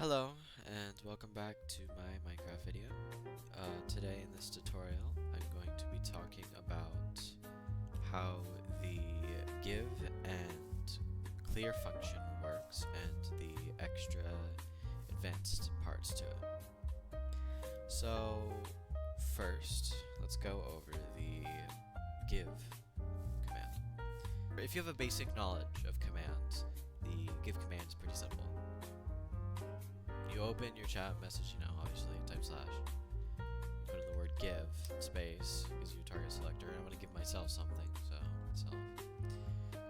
Hello, and welcome back to my Minecraft video. Today in this tutorial, I'm going to be talking about how the give and clear function works and the extra advanced parts to it. So, first, let's go over the give command. If you have a basic knowledge of commands, the give command is pretty simple. You open your chat message, obviously, type slash. You put in the word give, space, gives you a target selector, and I'm going to give myself something, so myself.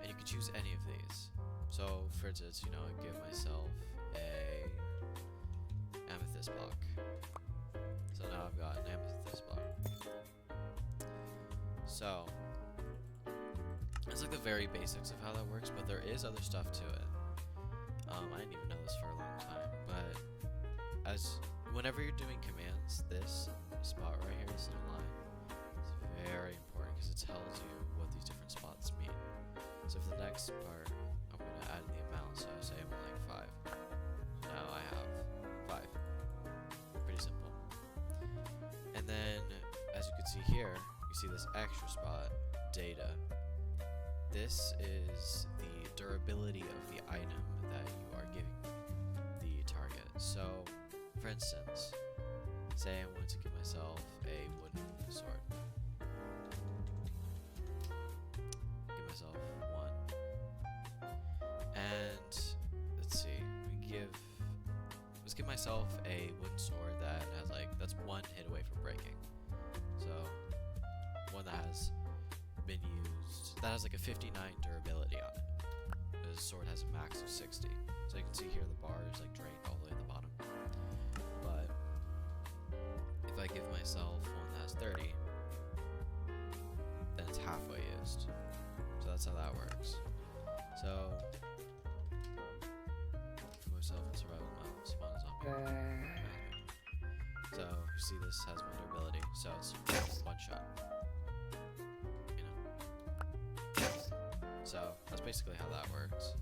And you can choose any of these. So, for instance, I give myself a amethyst block. So now I've got an amethyst block. So, that's like the very basics of how that works, but there is other stuff to it. I didn't even know this for a long time, but whenever you're doing commands, this spot right here, this little line, is very important because it tells you what these different spots mean. So for the next part, I'm going to add the amount. So say I want like 5. So now I have 5. Pretty simple. And then, as you can see here, you see this extra spot, data. This is the durability of the item that you are giving the target. So, for instance, say I want to give myself a wooden sword. Give myself 1. And, let's see, let's give myself a wooden sword that has that's 1 hit away from breaking. So, one that has been used, that has a 59 durability on it. This sword has a max of 60. So you can see here the bar is drained all the way at the bottom. But if I give myself one that has 30, then it's halfway used. So that's how that works. So give myself in survival mode, spawn a zombie. So you see this has 1 durability, so it's 1 shot. So that's basically how that works.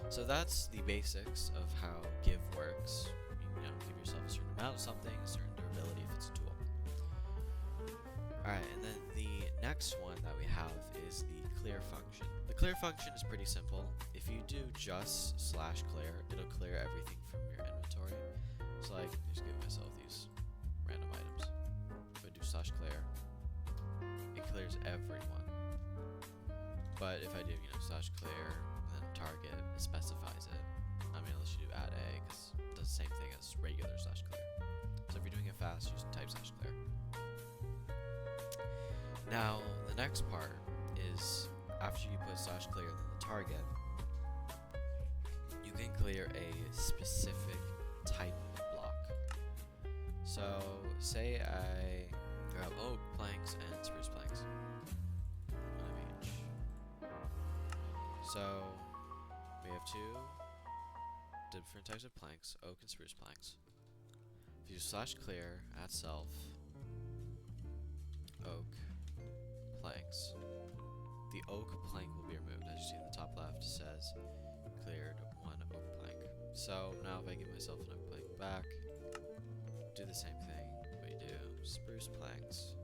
So that's the basics of how give works. You give yourself a certain amount of something, a certain durability if it's a tool. Alright, and then the next one that we have is the clear function. The clear function is pretty simple. If you do just /clear, it'll clear everything from your inventory. So just give myself these random items. If I do /clear, it clears everyone. But if I do, /clear, and then target, it specifies it. Unless you do add a, because it does the same thing as regular /clear. So if you're doing it fast, just type /clear. Now, the next part is, after you put /clear and then the target, you can clear a specific type of block. So, say I grab oak planks and spruce planks. So, we have 2 different types of planks, oak and spruce planks. If you do /clear, add self, oak, planks, the oak plank will be removed. As you see in the top left, it says cleared 1 oak plank. So, now if I give myself an oak plank back, do the same thing, but you do spruce planks,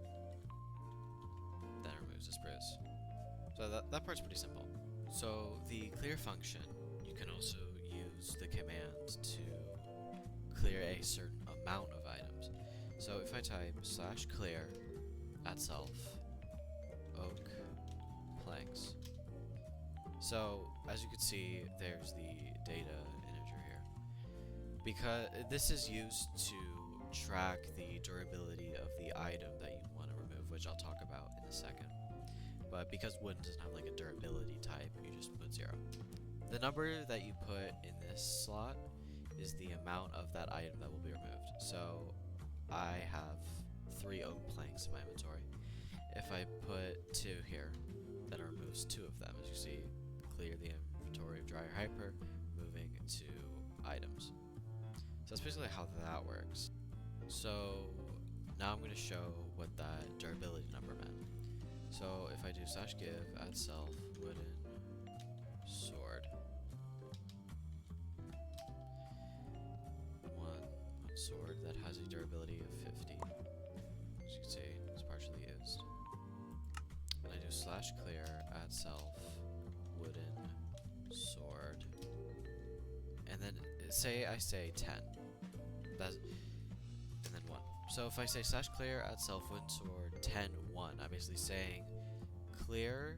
then it removes the spruce. So that part's pretty simple. So the clear function, you can also use the command to clear a certain amount of items. So if I type /clear, add self, oak, planks. So as you can see, there's the data integer here. Because this is used to track the durability of the item that you want to remove, which I'll talk about in a second. But because wood doesn't have a durability type, you just put 0. The number that you put in this slot is the amount of that item that will be removed. So I have 3 oak planks in my inventory. If I put 2 here, then it removes 2 of them. As you see, clear the inventory of dry or hyper, moving 2 items. So that's basically how that works. So now I'm going to show what that durability number meant. So if I do /give, add self, wooden, sword. sword that has a durability of 50. As you can see, it's partially used. And I do slash clear add self wooden sword. And then I say 10. That's, and then 1. So if I say slash clear add self wooden sword 10 1, I'm basically saying clear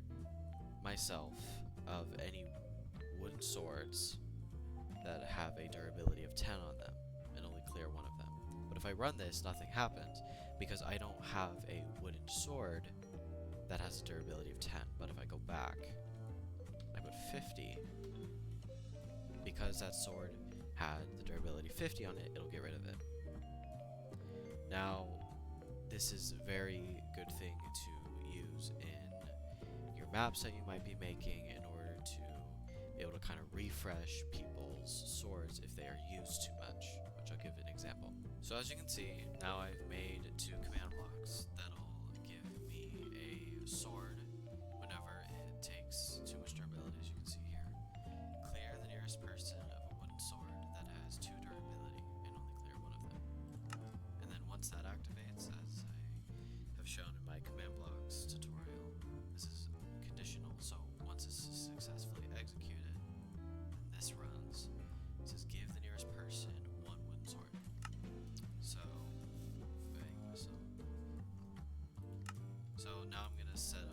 myself of any wooden swords that have a durability of 10 on them, and only clear one of them. But if I run this, nothing happens, because I don't have a wooden sword that has a durability of 10. But if I go back, I put 50, because that sword had the durability 50 on it, it'll get rid of it. Now, this is a very good thing to use in your maps that you might be making in order to be able to kind of refresh people's swords if they are used too much, which I'll give an example. So as you can see, now I've made 2 command blocks that'll give me a sword whenever it takes too much durability, as you can see here. Clear the nearest person of a wooden sword that has 2 durability, and only clear one of them. And then once that activates, as I have shown in my command blocks tutorial, this is conditional, so once it's successfully executed, and this runs, it says give the nearest person 1 wooden sword. So now I'm gonna set